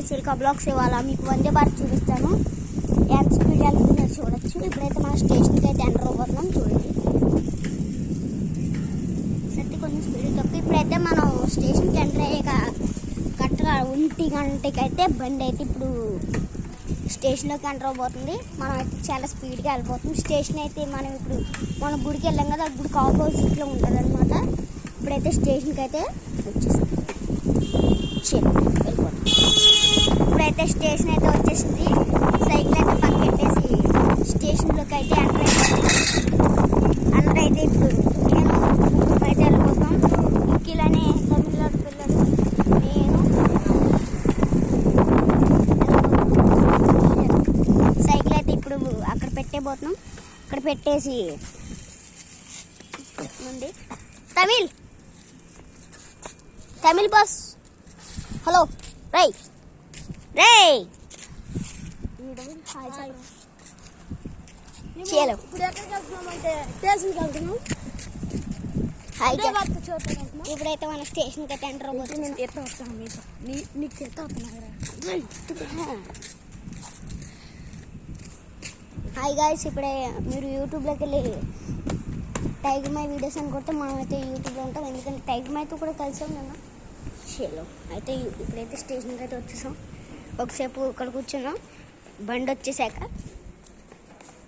Chilka blocks ఇవాళ మీకు వందే భారత్ చూపిస్తాను. ఎంత స్పీడ్ వెళ్తుందో చూడొచ్చు. ఇప్పుడైతే మన స్టేషన్కి అయితే ఎంటర్ అవ్వబోతున్నాం. చూడండి సత్తి కొంచెం స్పీడ్ తప్పి ఇప్పుడైతే మనం స్టేషన్కి ఎంటర్ అయ్యాక కరెక్ట్గా 1 గంటకి అయితే బండి అయితే ఇప్పుడు స్టేషన్లోకి ఎంటర్ అవ్వబోతుంది. మనం అయితే చాలా స్పీడ్గా వెళ్ళిపోతుంది. స్టేషన్ అయితే మనం ఇప్పుడు మన గుడికి వెళ్ళాం కదా, గుడికి ఆపోజిట్లో ఉంటుంది అనమాట. ఇప్పుడైతే స్టేషన్కి అయితే వచ్చేసాం. వెళ్ళిపోతాం. ఇప్పుడైతే స్టేషన్ అయితే వచ్చేసింది. సైకిల్ అయితే పక్కన పెట్టేసి స్టేషన్లోకి అయితే ఎంటర్ అయితే ఇప్పుడు నేను ముగ్గురు అయితే వెళ్ళిపోతాం. ముఖ్యలోనే తమిళనాడు పిల్లలు నేను సైకిల్ అయితే ఇప్పుడు అక్కడ పెట్టేపోతున్నాం. అక్కడ పెట్టేసి ఉంది తమిళ్ బస్. హలో రై ఇప్పుడైతే మన స్టేషన్కి అయితే ఎంటర్ అవ్వబోతుంది. హాయ్ గాయ్స్, ఇప్పుడే మీరు యూట్యూబ్లోకి వెళ్ళి టైగర్ మై వీడియోస్ అని కొడితే మనం అయితే యూట్యూబ్లో ఉంటాం. ఎందుకంటే టైగర్ మైతో కూడా కలిసాం నేను. చలో అయితే ఇప్పుడైతే స్టేషన్కి అయితే వచ్చేసాం. ఒకసేపు ఇక్కడ కూర్చున్నాం. బండి వచ్చేసాక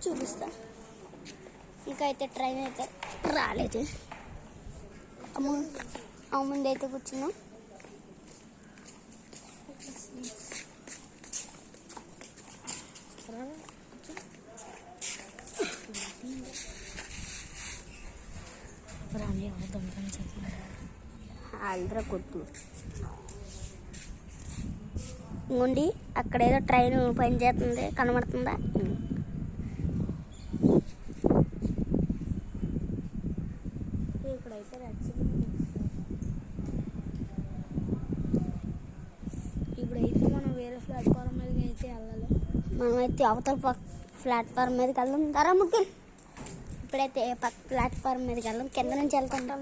చూపిస్తా. ఇంకా అయితే ట్రైన్ అయితే రాలేదు. ముందు అయితే కూర్చున్నాం. ఆంధ్ర కొట్టు ఇంకోండి, అక్కడ ఏదో ట్రైన్ పనిచేస్తుంది కనబడుతుందా? ఇప్పుడైతే మనం వేరే ప్లాట్ఫారం మీద అయితే వెళ్ళాలి. మనమైతే అవతల ప్లాట్ఫారం మీదకి వెళ్దాం. ధర ముఖ్యం. ఇప్పుడైతే ప్లాట్ఫారం మీదకి వెళ్దాం. కింద నుంచి వెళ్తుంటాం.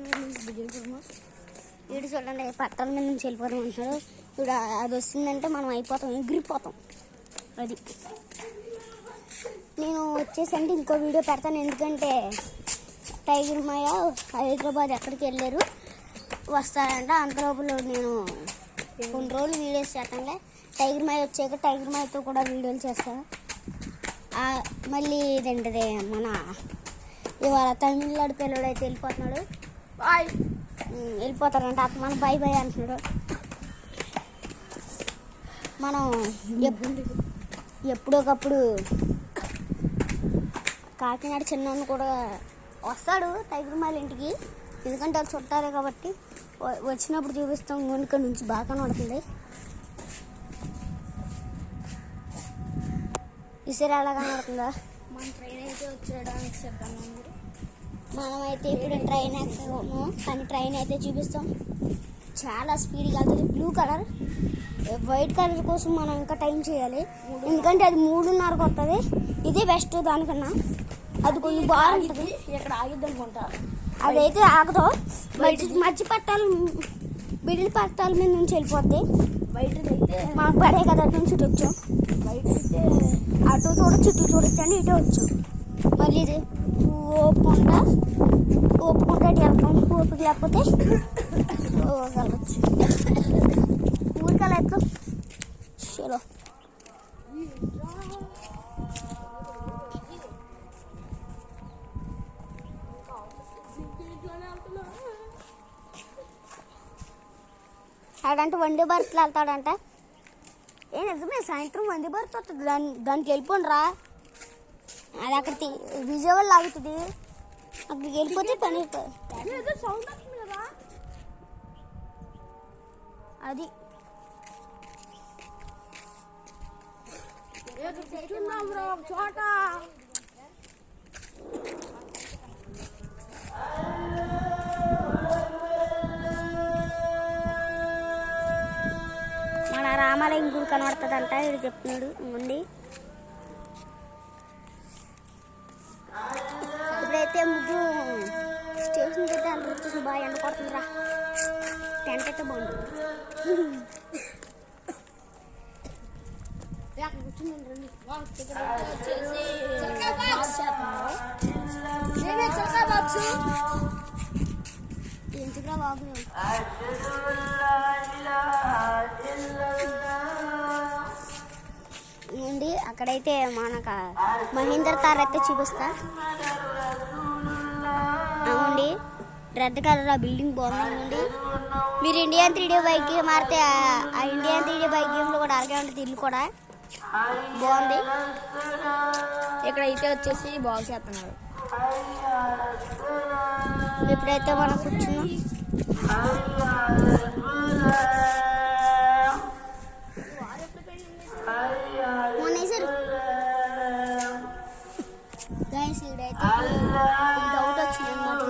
వీడు చూడండి, పట్టాల మీద నుంచి వెళ్ళిపోతాం అంటున్నారు. ఇప్పుడు అది వస్తుందంటే మనం అయిపోతాం, ఎగిరిపోతాం. అది నేను వచ్చేసంటే ఇంకో వీడియో పెడతాను. ఎందుకంటే టైగర్ మాయ హైదరాబాద్ ఎక్కడికి వెళ్ళారు వస్తారంట. అంతలోపల నేను కొన్ని రోజులు వీడియోస్ చేస్తానులే. టైగర్ మాయ వచ్చాక టైగర్ మాయతో కూడా వీడియోలు చేస్తాను. మళ్ళీ ఇదేంటిది మన ఇవాళ తమిళనాడు పిల్లడు అయితే వెళ్ళిపోతున్నాడు. వెళ్ళిపోతారంట. మన బై అంటున్నాడు. మనం ఎప్పుడొకప్పుడు కాకినాడ చిన్న కూడా వస్తాడు టైగర్ మాల్ ఇంటికి. ఎందుకంటే వాళ్ళు చుట్టారే కాబట్టి వచ్చినప్పుడు చూపిస్తాం. ఇక్కడ నుంచి బాగా కనబడుతుంది. ఈసారి ఎలా కనబడుతుందా? మన ట్రైన్ అయితే వచ్చేయడానికి సిద్ధంగా ఉంది. మనమైతే ఇప్పుడు ట్రైన్ ఎక్కాము, కానీ ట్రైన్ అయితే చూపిస్తాం. చాలా స్పీడ్గా వెళ్తుంది. బ్లూ కలర్, వైట్ కలర్ కోసం మనం ఇంకా టైం చేయాలి. ఎందుకంటే అది 3:30కి వస్తుంది. ఇదే బెస్ట్ దానికన్నా. అది కొంచెం బాగుంటుంది. ఇక్కడ ఆగిద్ది అనుకుంటా. అదైతే ఆగదు. మధ్య పట్టాలు మిడిల్ పట్టాల మీద నుంచి వెళ్ళిపోద్ది. వైట్ అయితే మాకు పడే కదా, అటు నుంచి వచ్చాం. వైట్ అయితే అటు చూడొచ్చు, ఇటు చూడొచ్చు అని ఇటే వచ్చాం. మళ్ళీ ఇది ఓపుకుంటా ఇటు వెళ్తాం. ఓపిక లేకపోతే వెళ్ళచ్చు. ఊరికలా వెళ్తాం. చలో ఆడంటే వందే భారత్లో వెళ్తాడంట. నిజమే, సాయంత్రం వందే భారత్ వస్తుంది. దానికి వెళ్ళిపోండి రా. అది అక్కడ విజయవాడలో ఆగుతుంది. అక్కడికి వెళ్ళిపోతే పని అది. చోట మన రామాలయం గుడి కనబడుతుందంట. ఇది చెప్తున్నాడు. ఉంది ఇప్పుడైతే ముగ్గురు స్టేషన్కి అయితే అందరూ వచ్చేసి బాగా ఎండ కొడుతుందిరా. టెంట్ అయితే బాగుంటుంది. ఎందుకురా బాబు ఏంటి అక్కడైతే మనకు మహీంద్ర తార్ అయితే చూపిస్తా. అవునండి, రెడ్ కలర్ ఆ బిల్డింగ్ బాగుందండి. మీరు ఇండియన్ 3D బైక్ మారితే ఆ ఇండియన్ 3D బైక్ గేమ్లో కూడా అలాగే ఉంటుంది. ఇల్లు కూడా బాగుంది. ఇక్కడైతే వచ్చేసి బాగు చేస్తున్నారు. ఇప్పుడైతే మనం కూర్చున్నాం. గైస్ ఇక్కడైతే డౌట్ వచ్చింది అన్నమాట.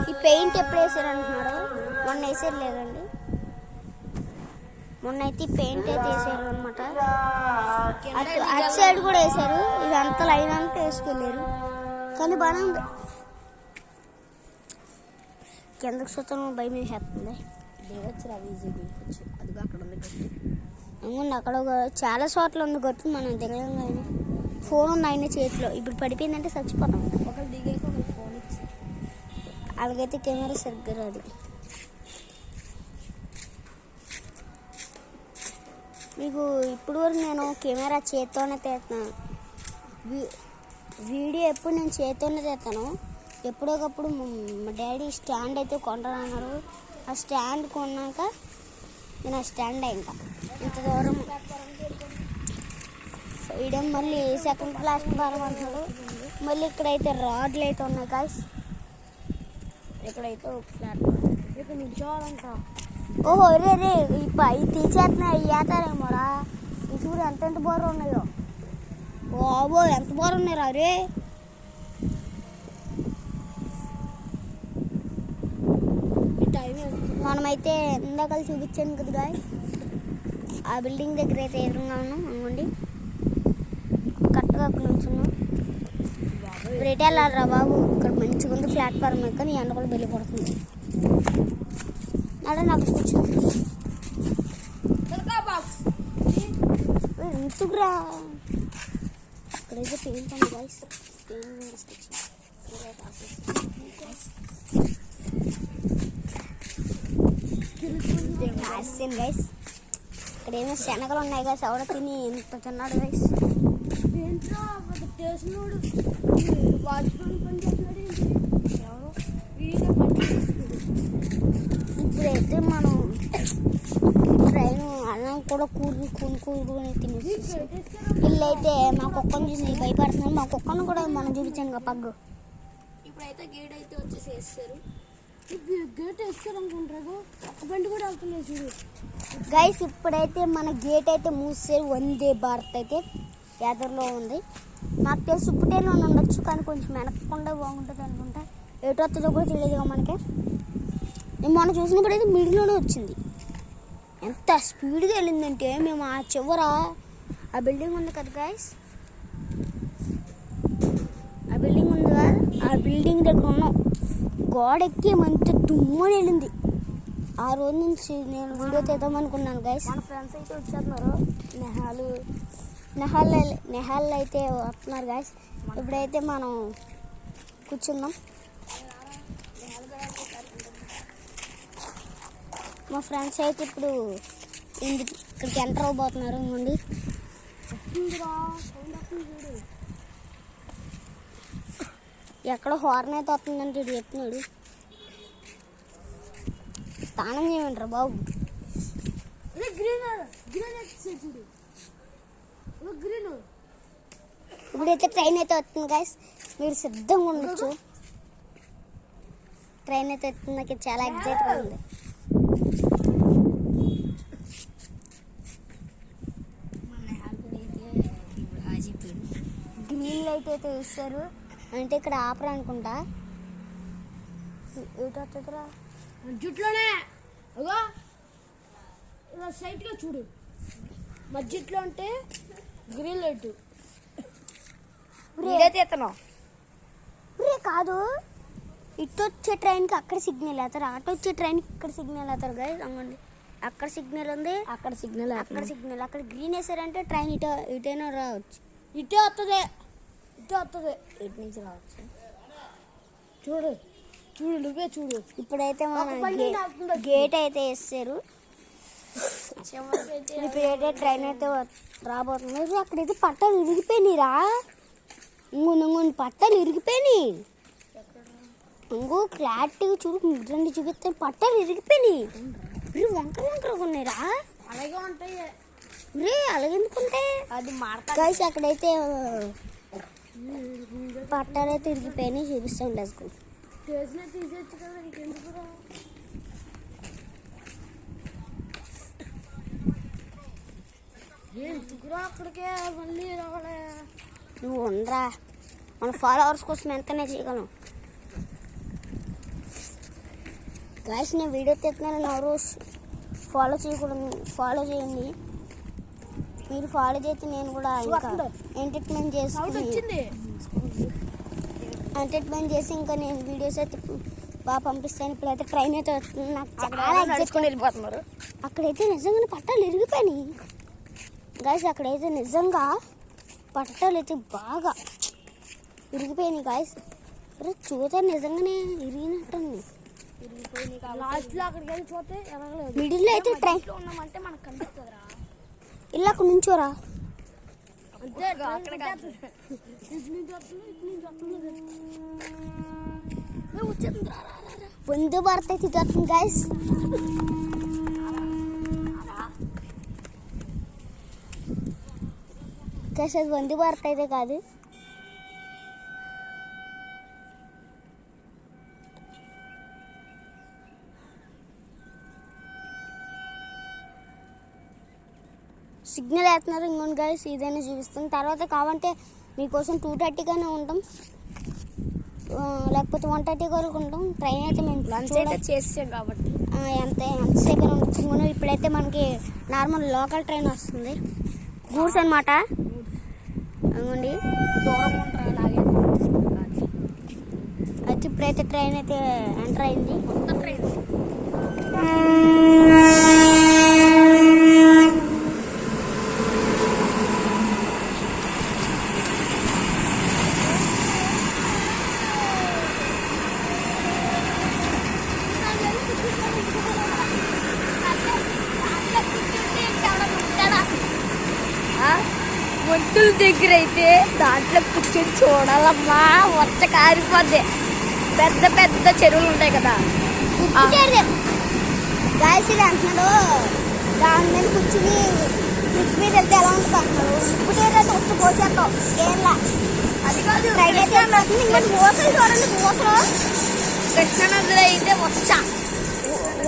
ఈ పెయింట్ ఎప్పుడు వేసారు అంటున్నారు. మొన్న వేసారు లేదండి, మొన్న అయితే పెయింట్ అయితే వేసారు అనమాట. అటు సైడ్ కూడా వేసారు. ఇదంతా లైన్ అంతా వేసుకెళ్ళారు, కానీ బాగానే ఉంది. కిందకు చూస్తాను భయం వేసేస్తుంది. దిగొచ్చు రా, ఈజీ దిగొచ్చు. అదిగో అక్కడ ఉంది గట్టి. అవునండి, అక్కడ చాలా చోట్ల ఉంది గట్టు. మనం దిగలేం కానీ ఫోన్ ఉంది ఆయన చేతిలో. ఇప్పుడు పడిపోయిందంటే చచ్చిపోతాం. ఒకరు దిగాక ఒకరు ఫోన్ ఇచ్చి అలాగైతే కెమెరా సరిగ్గా రాదు. మీకు ఇప్పుడు వరకు నేను కెమెరా చేత్తోనే తీస్తాను. వీడియో ఎప్పుడు నేను చేత్తోనే తీస్తాను. ఎప్పుడోకప్పుడు మా డాడీ స్టాండ్ అయితే కొంటానన్నారు. ఆ స్టాండ్ కొన్నాక నేను ఆ స్టాండ్ ఇంకా ఇంత దూరం వేయడం మళ్ళీ సెకండ్ క్లాస్ ద్వారా అంటున్నాడు. మళ్ళీ ఇక్కడైతే రాడ్లు అయితే ఉన్నాయి గాయ్స్. ఇక్కడైతే ఫ్లాట్ ఇక్కడ నిల్చోవాలంట. ఓహో రే రే ఇవి తీసేస్తున్నాయి. వేస్తారేమోరా. ఈ చూడు ఎంత బోరు ఉన్నాయో. ఓబో ఎంత బోరు ఉన్నాయిరా రే. మనమైతే ఇందాక చూపించాను కదా గాయ్, ఆ బిల్డింగ్ దగ్గర అయితే ఎదురుగా ఉన్నాం. అనుకోండి కరెక్ట్గా అక్కడ నుంచున్నాం. రేట్ వెళ్ళాలరా బాబు, ఇక్కడ మంచిగా ఉంది ప్లాట్ఫామ్. కానీ ఎండ కూడా బెల్లి పడుతుంది. అదే నాకు కూర్చుంది ఎందుకురా. అక్కడైతే పెయింట్ ఉంది గాయస్. గైస్ ఇక్కడ ఏమో శనగలు ఉన్నాయి గైస్. ఎవడ తిని ఎంత తిన్నాడు గైస్. ఇప్పుడైతే మనం ట్రైన్ అన్నం కూడా కూరుకుని తినేసి ఇల్లు అయితే మా కుక్కను చూసి భయపడుతున్నాం. మా కుక్కను కూడా మనం చూపించాను కదా పగ్గు. ఇప్పుడైతే గేట్ అయితే వచ్చేసి వేస్తారు. గేట్ వేస్తారు అనుకుంటారు. ఒక బండి కూడా అవుతుంది చూడు గైస్. ఇప్పుడైతే మన గేట్ అయితే మూసేరు. వందే భారత్ అయితే ఎదురులో ఉంది. నాకు తెలిసి ఇప్పుడేలో ఉండొచ్చు, కానీ కొంచెం వెనక్కుండా బాగుంటుంది అనుకుంటా. ఎటు వస్తుందో కూడా తెలియదుగా మనకి. నేను మొన్న చూసినప్పుడైతే మిడిల్లోనే వచ్చింది. ఎంత స్పీడ్గా వెళ్ళిందంటే మేము ఆ చివర ఆ బిల్డింగ్ ఉంది కదా గైస్, ఆ బిల్డింగ్ ఉంది కదా, ఆ బిల్డింగ్ దగ్గర ఉన్నాం. గోడ ఎక్కి మంచి దుమ్మని వెళ్ళింది. ఆ రోజు నుంచి నేను వీడియో తీద్దాం అనుకున్నాను గైస్. మన ఫ్రెండ్స్ అయితే వచ్చేస్తున్నారు. నెహాల్ అయితే వస్తున్నారు గైస్. ఇప్పుడైతే మనం కూర్చుందాం. మా ఫ్రెండ్స్ అయితే ఇప్పుడు ఇక్కడికి ఎంటర్ అవబోతున్నారు. నుండి ఎక్కడ హార్న్ అయితే వస్తుందంటే ఇటు చెప్తున్నాడు. స్నానం చేయమంటారు బాబు. ఇప్పుడైతే ట్రైన్ అయితే వస్తుంది గైస్. మీరు సిద్ధంగా ఉండొచ్చు. ట్రైన్ అయితే వస్తుంది. నాకు చాలా ఎగ్జైట్గా ఉంది. గ్రీన్ లైట్ అయితే ఇస్తారు. అంటే ఇక్కడ ఆపరా అనుకుంటా. ఏటి వస్తుందిరా జుట్లోనే ఇలా సైట్గా చూడు. మధ్యలో అంటే గ్రీన్ లైట్ తీస్తున్నావు. కాదు, ఇటు వచ్చే ట్రైన్కి అక్కడ సిగ్నల్ వేస్తారు, అటు వచ్చే ట్రైన్కి ఇక్కడ సిగ్నల్ వేస్తారు గైస్. అమ్మండి అక్కడ సిగ్నల్ ఉంది, అక్కడ సిగ్నల్ అక్కడ గ్రీన్ వేసారంటే ట్రైన్ ఇటైనా రావచ్చు. ఇటే వస్తుంది ఇటు నుంచి రావచ్చు. చూడు నువ్వే చూడు. ఇప్పుడైతే మన గేట్ అయితే వేస్తారు. ఇప్పుడైతే ట్రైన్ అయితే రాబోతుంది. అక్కడైతే పట్టాలు ఇరిగిపోయినాయిరా. ఇంకొన్ని పట్టాలు ఇరిగిపోయినాయి. ఇంకో క్లారిటీగా చూడు, రెండు చూపిస్తాను. పట్టాలు ఇరిగిపోయినాయి. వంకరగా ఉన్నాయిరా. అలాగే ఉంటాయి. అలాగే ఎందుకుంటాయి? అది గైస్ అక్కడైతే పట్టాలు అయితే ఇరిగిపోయినాయి. చూపిస్తాం డస్కు. తీసేచ్చు కదా, నీకెందుకురా? ఎందుకురా అక్కడికే మళ్ళీ రావాలే? నువ్వు ఉండరా, మన ఫాలోవర్స్ కోసం ఎంతనే చేయగలం. గైస్ నేను వీడియో తెస్తున్నాను, ఎవరు ఫాలో చేయకూడదు. ఫాలో చేయండి. మీరు ఫాలో చేస్తే నేను కూడా ఇంకా ఎంటర్టైన్మెంట్ చేసి ఇంకా నేను వీడియోస్ అయితే బాగా పంపిస్తాను. ఇప్పుడైతే ట్రైన్ అయితే వస్తుంది. నాకు చాలా ఎగ్జైట్మెంట్ వెళ్ళిపోతున్నారు. అక్కడైతే నిజంగానే పట్టాలు ఇరిగిపోయినాయి గాయస్. అక్కడైతే నిజంగా పట్టాలు అయితే బాగా ఇరిగిపోయినాయి గాయస్. చూస్తే నిజంగానే ఇరిగినట్టుంది. లాస్ట్ లో అక్కడికి వెళ్ళిపోతే మిడిల్ లో అయితే ట్రైన్ ఉన్నామంటే మనకు కనిపిస్తుందిరా. ఇలా అక్కడ నుంచోరా. వందే భారత్ అయితే ఇది వస్తుంది గాయస్. గాయస్ అది వందే భారత్ అయితే కాదు. సిగ్నల్ వేస్తున్నారు. ఇంకొన్ని గైస్ ఇదైనా చూపిస్తాం. తర్వాత కావాలంటే మీకోసం 2:30 ఉంటాం, లేకపోతే 1:30 వరకు ఉంటాం. ట్రైన్ అయితే మేము లంచ్ అయితే చేసాం కాబట్టి ఎంతసేపు ఉండొచ్చు. ఇప్పుడైతే మనకి నార్మల్ లోకల్ ట్రైన్ వస్తుంది, గూడ్స్ అనమాట. అవునండి, దూరం ఉంటాయి. అయితే ఇప్పుడైతే ట్రైన్ అయితే ఎంటర్ అయింది. కొత్త ట్రైన్. ఒంటుల దగ్గర అయితే దాంట్లో కూర్చొని చూడాలమ్మా, వచ్చ కారిపోద్ది. పెద్ద పెద్ద చెరువులు ఉంటాయి కదా. గాయసీలు అంటున్నాడు దాని మీద కూర్చుని ఫ్రిడ్జ్ మీద వెళ్తే ఎలా ఉంటుంది అంటున్నాడు. ఉప్పుటేరు అయితే వచ్చి పోసేస్తాం ఏళ్ళ. అది కాదు, రైలు అయితే ఊసలు చూడండి. ఊసలు కృష్ణానదిలో అయితే వచ్చా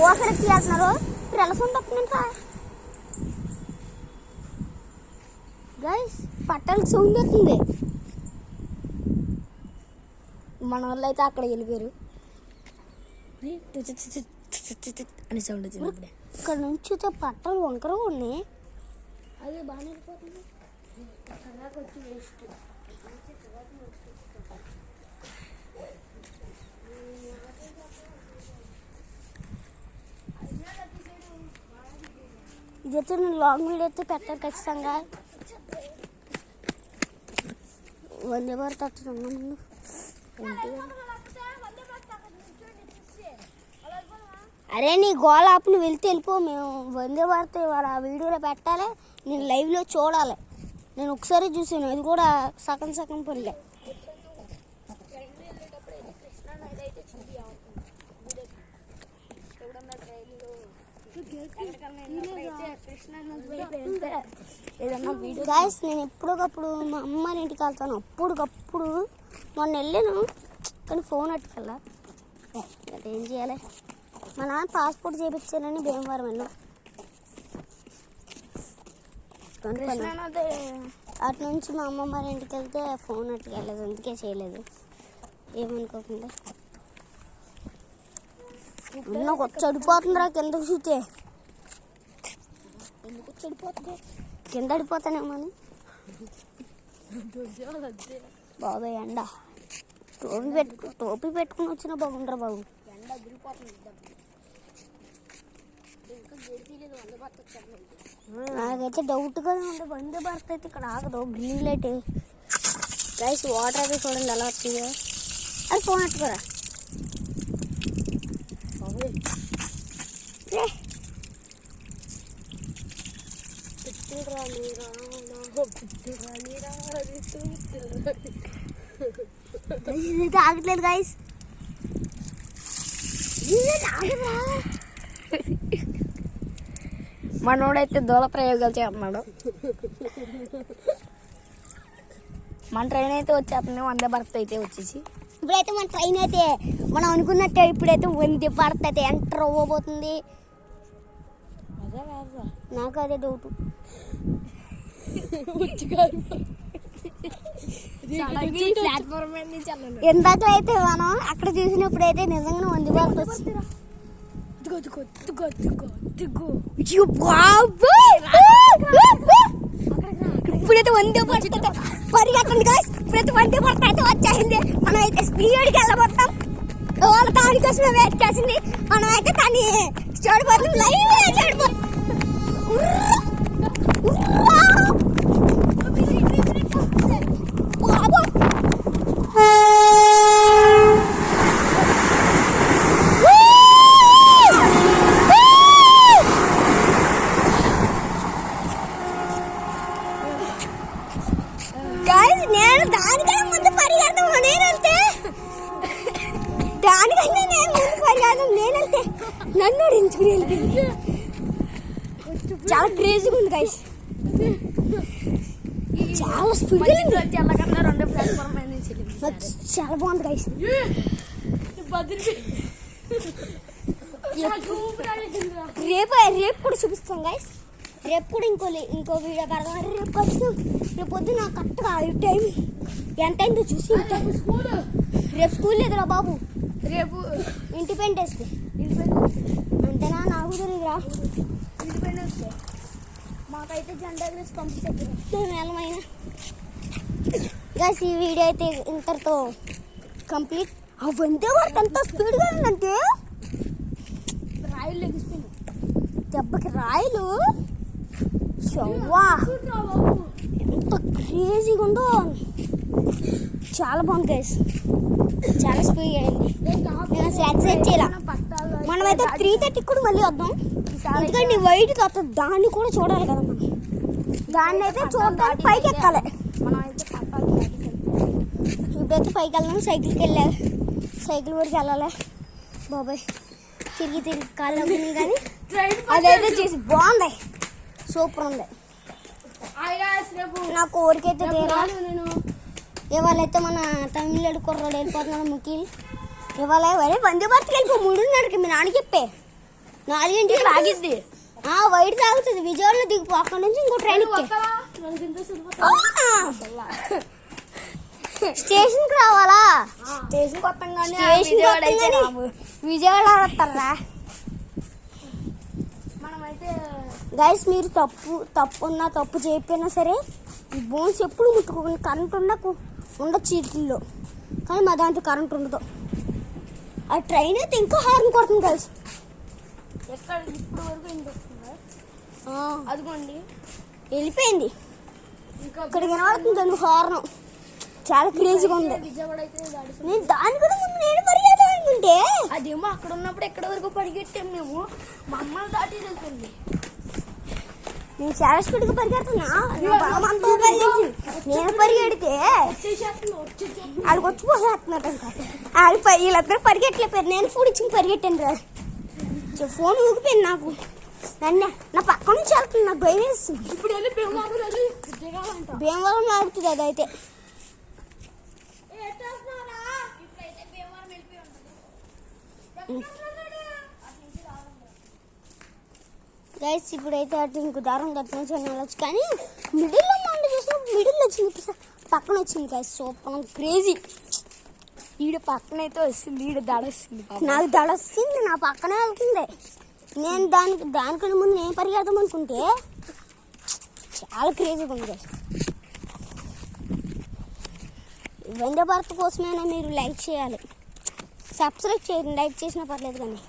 ఊసలు ఎక్కి వెళ్తున్నారు. ఇప్పుడు ఎలా ఉంటుంది గైస్? పట్టాలు సౌండ్ వస్తుంది. మన వాళ్ళు అయితే అక్కడ వెళ్ళిపోయారు అని సౌండ్ వచ్చింది. అప్పుడే ఇక్కడ నుంచి పట్టాలు వంకరగా ఉన్నాయి. అదే బాగానే వెళ్ళిపోతుంది. ఇదైతే నేను లాంగ్ వీడియో అయితే పెట్టాను ఖచ్చితంగా. వందే భారత్ వస్తున్నాను ముందు. అరే నీ గోళ ఆపు, నువ్వు వెళ్తే వెళ్ళిపో. మేము వందే భారత్ వాళ్ళ వీడియోలో పెట్టాలి, నేను లైవ్లో చూడాలి. నేను ఒకసారి చూసాను, అది కూడా సగం పనిలే. గాయస్ నేను ఎప్పటికప్పుడు మా అమ్మ ఇంటికి వెళ్తాను. అప్పటికప్పుడు మొన్న వెళ్ళాను కానీ ఫోన్ అట్టుకెళ్ళా. ఏం చేయాలి, మా నాన్న పాస్పోర్ట్ చేయించానని భీమవరం వెళ్ళాం. అటు నుంచి మా అమ్మమ్మ ఇంటికి వెళ్తే ఫోన్ అట్టుకెళ్ళలేదు, అందుకే చేయలేదు. ఏమనుకోకుండా నాకు చెడిపోతుందిరా కిందకు చూస్తే. ఎందుకు చెడిపోతుంది? కింద అడిపోతానేమని. బాబాయ్ ఎండ టోపీ పెట్టుకుని వచ్చినా బాగుండరా బాబు. ఎండ అదిరిపోతుంది. నాకైతే డౌట్గా ఉంది వందే భారత్ అయితే ఇక్కడ ఆగదు. గ్రీన్ లైట్ గైస్, వాటర్ అయితే చూడండి ఎలా వస్తుందో. అది ఫోన్ పెట్టుకోరా. ఆగట్లేదు గైస్. మనోడైతే దూల ప్రయోగాలు చేస్తున్నాడు. మన ట్రైన్ అయితే వచ్చేస్తుంది, వందే భారత్ అయితే వచ్చేసి. ఇప్పుడైతే మన ట్రైన్ అయితే మనం అనుకున్నట్టే ఇప్పుడైతే వందే భారత్ అయితే ఎంటర్ అవ్వబోతుంది. నాకు అదే డౌట్. ఇందాక అయితే మనం అక్కడ చూసినప్పుడు అయితే నిజంగా వందే భారత్ వచ్చింది. ఇప్పుడైతే వందే భారత్ పరిగెత్తండి గాయ్స్. ఇప్పుడైతే వందే భారత్ అయితే వచ్చేసింది. మనం అయితే స్పీడ్కి వెళ్ళబోతాం. వాళ్ళ దానికోసమే వెయిట్ చేసింది. మనం అయితే దాన్ని చూడబోతాం. లైవ్ చూడబోతాం. నేను దానికన్నా ముందు పరిగెడతాం. దానికన్నా నేను ముందు పరిగెడతాం. నేనంటే నన్ను ఓడించుకుని వెళ్ళిపోయింది. చాలా క్రేజీగా ఉంది గైస్. చాలా స్పీడ్ చాలా బాగుంది గైస్. రేపు కూడా చూపిస్తాం గైస్. రేపు కూడా ఇంకో వీడియో పెడదాం. రేపు వచ్చి రేపు పొద్దున కరెక్ట్గా టైం ఎంత అయిందో చూసి. రేపు స్కూల్ లేదురా బాబు, రేపు ఇండిపెండెన్స్ డే. అంతేనా? నాకు తెలియదురా. ఇండిపెండెన్స్ డే మాకైతే జెండా ఎగరేసి పంపించారు. నెలమైనా గైస్, ఈ వీడియో అయితే ఇంతటితో కంప్లీట్. ఆ వందే భారత్ ఎంత స్పీడ్గా ఉందంటే రాయిలు లెగిసిపోయింది. దెబ్బకి రాయిలు ఎంత క్రేజీగా ఉందో. చాలా బాగుంది గైస్. చాలా స్పీడ్ అయింది. నేను సెట్ చేయాల. మనమైతే 3:30 కూడా మళ్ళీ వద్దాం. ఎందుకంటే వైట్ వస్తుంది, దాన్ని కూడా చూడాలి కదా మనం. దాన్ని అయితే చూడడానికి పైకి ఎక్కాలి. ఇప్పుడైతే పైకి వెళ్దాం. సైకిల్ వరకు వెళ్ళాలి. బాబాయ్ తిరిగి కాళ్ళు అవుతుంది. కానీ అదైతే చేసి బాగుంది, సూపర్ ఉంది. నా కోరికైతే తీరాలి. ఇవాళ అయితే మన తమిళనాడు కుర్రోడు వెళ్ళిపోతున్నాడు. ముఖ్యం ఇవాళ వందే భారత్కి వెళ్ళిపో. 3:30కి మీ నాన్న చెప్పే 4ంటికి తాగిద్ది. వైట్ తాగుతుంది. విజయవాడలో దిగిపో. అక్కడ నుంచి ఇంకో ట్రైన్ స్టేషన్ కి రావాలా? స్టేషన్ కొత్తగానే విజయవాడ వస్తారా? మనమైతే గైస్, మీరు తప్పు చేయకపోయినా సరే ఈ బోన్స్ ఎప్పుడు ముట్టుకోకుండా కరెంట్ ఉండొచ్చు వీటిల్లో. కానీ మా దాంట్లో కరెంట్ ఉండదు. ఆ ట్రైన్ అయితే ఇంకా హార్న్ కొడుతుంది గైస్. ఎక్కడ ఇప్పుడు వరకు వినిపిస్తుందా? అదిగోండి వెళ్ళిపోయింది. ఇక్కడ వినబడుతుంది దాని హార్న్. చాలా క్రేజీగా ఉంది. నేను దాని కూడా ముందు నేను పరిగెత్తాను అనుకుంటే అదేమో అక్కడ ఉన్నప్పుడు ఎక్కడ వరకు పరిగెట్టాము మేము. మా అమ్మని దాటి వెళ్తుంది. నేను చాలా స్పీడ్గా పరిగెడుతున్నా. నేను పరిగెడితే వాళ్ళకి వచ్చిపోసేస్తున్నట్టు. వీళ్ళందరూ పరిగెట్టలేపారు. నేను ఫుడ్ ఇచ్చి పరిగెట్టాను రా. ఫోన్ ఊగిపోయింది నాకు. నా పక్క నుంచి వెళ్తుంది. నాకు భయం వేస్తుంది. ఇప్పుడు వెళ్ళి భీమవరం ఆడుతుంది అదైతే. గైస్, ఇప్పుడైతే అటు ఇంకో దారం దర్శనం వెళ్ళచ్చు. కానీ మిడిల్లో మండి చూసినప్పుడు మిడిల్ వచ్చింది, పక్కన వచ్చింది గైస్. Super crazy. ఈడ పక్కన అయితే వస్తుంది. ఈడ దడొస్తుంది. నాకు దడొస్తుంది. నా పక్కనే వెళ్తుంది. నేను దానికన్నా ముందు నేను పరిగెడదాం అనుకుంటే చాలా క్రేజీగా ఉంది గైస్. వందే భారత్ కోసమైనా మీరు లైక్ చేయాలి, సబ్స్క్రైబ్ చేయండి. లైక్ చేసినా పర్లేదు కానీ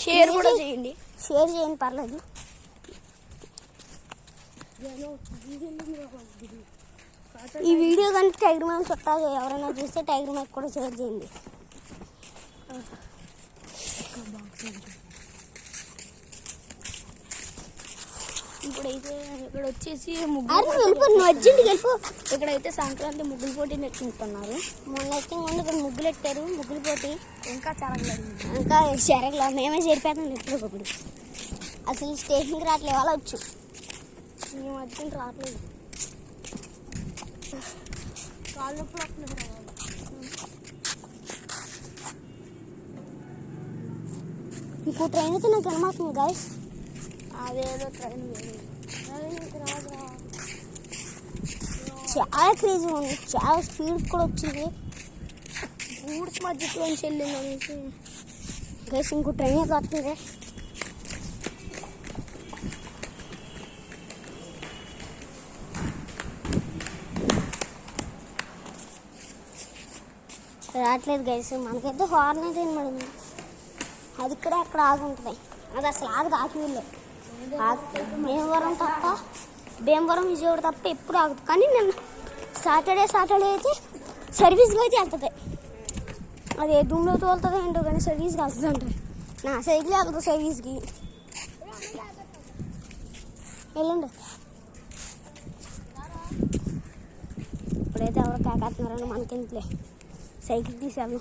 షేర్ కూడా చేయండి. షేర్ చేయండి పర్లేదు. ఈ వీడియో కానీ టైగర్ మ్యాన్ చుట్టాలు ఎవరైనా చూస్తే టైగర్ మ్యాన్ కూడా షేర్ చేయండి. ఇప్పుడైతే ఇక్కడ వచ్చేసి ఇక్కడైతే సంక్రాంతి ముగ్గులు పోటీ నెట్టుకుంటున్నారు. మొన్న అయితే ముందు ఇక్కడ ముగ్గులు పెట్టారు, ముగ్గులు పోటీ. ఇంకా చాలా ఇంకా చెరగలో మేమే చేరిపోతాం ఎప్పుడు. అసలు స్టేషన్కి రావట్లేదు, వాళ్ళ వచ్చు. ఈ మధ్యన రావట్లేదు. కాళ్ళు నొప్పులు వస్తున్నాయి. ఇంకో ట్రైన్ అయితే నాకు కనమాస్తుంది గాయస్. అదేదో ట్రైన్ చాలా క్రేజీ ఉంది, చాలా స్పీడ్ కూడా వచ్చింది. గూడ్స్ మధ్యలోంచి వెళ్ళింది అనేసి గైస్ ఇంకో ట్రైన్ అయితే వస్తుంది. రావట్లేదు గైస్. మనకైతే హార్న్ అయితే వినబడింది. అది ఇక్కడ అక్కడ ఆగుంటుంది. అది అసలు ఆగదు ఆకివీల్లో. భీమవరం విజయవాడ తప్ప ఎప్పుడు ఆగుతుంది. కానీ నేను సాటర్డే అయితే సర్వీస్గా అయితే వెళ్తుంది. అది దుమ్లో తోలుతుంది ఏంటో కానీ సర్వీస్కి వెళ్తుంది అంటారు. నా సైకిల్ వెళ్తుంది సర్వీస్కి. వెళ్ళండి. ఇప్పుడైతే ఎవరు కాకేస్తున్నారని మనకెందుకులే, సైకిల్ తీసాము.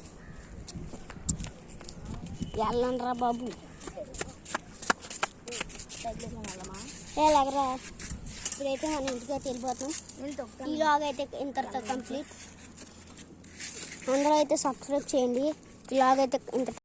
వెళ్ళండి రా బాబు. ఎలాగరా ఇప్పుడైతే మన ఇంటికి అయితే వెళ్ళిపోతాం. ఈలాగ్ అయితే ఇంతటితో కంప్లీట్. అందరూ అయితే సబ్స్క్రైబ్ చేయండి. ఇలాగైతే ఇంత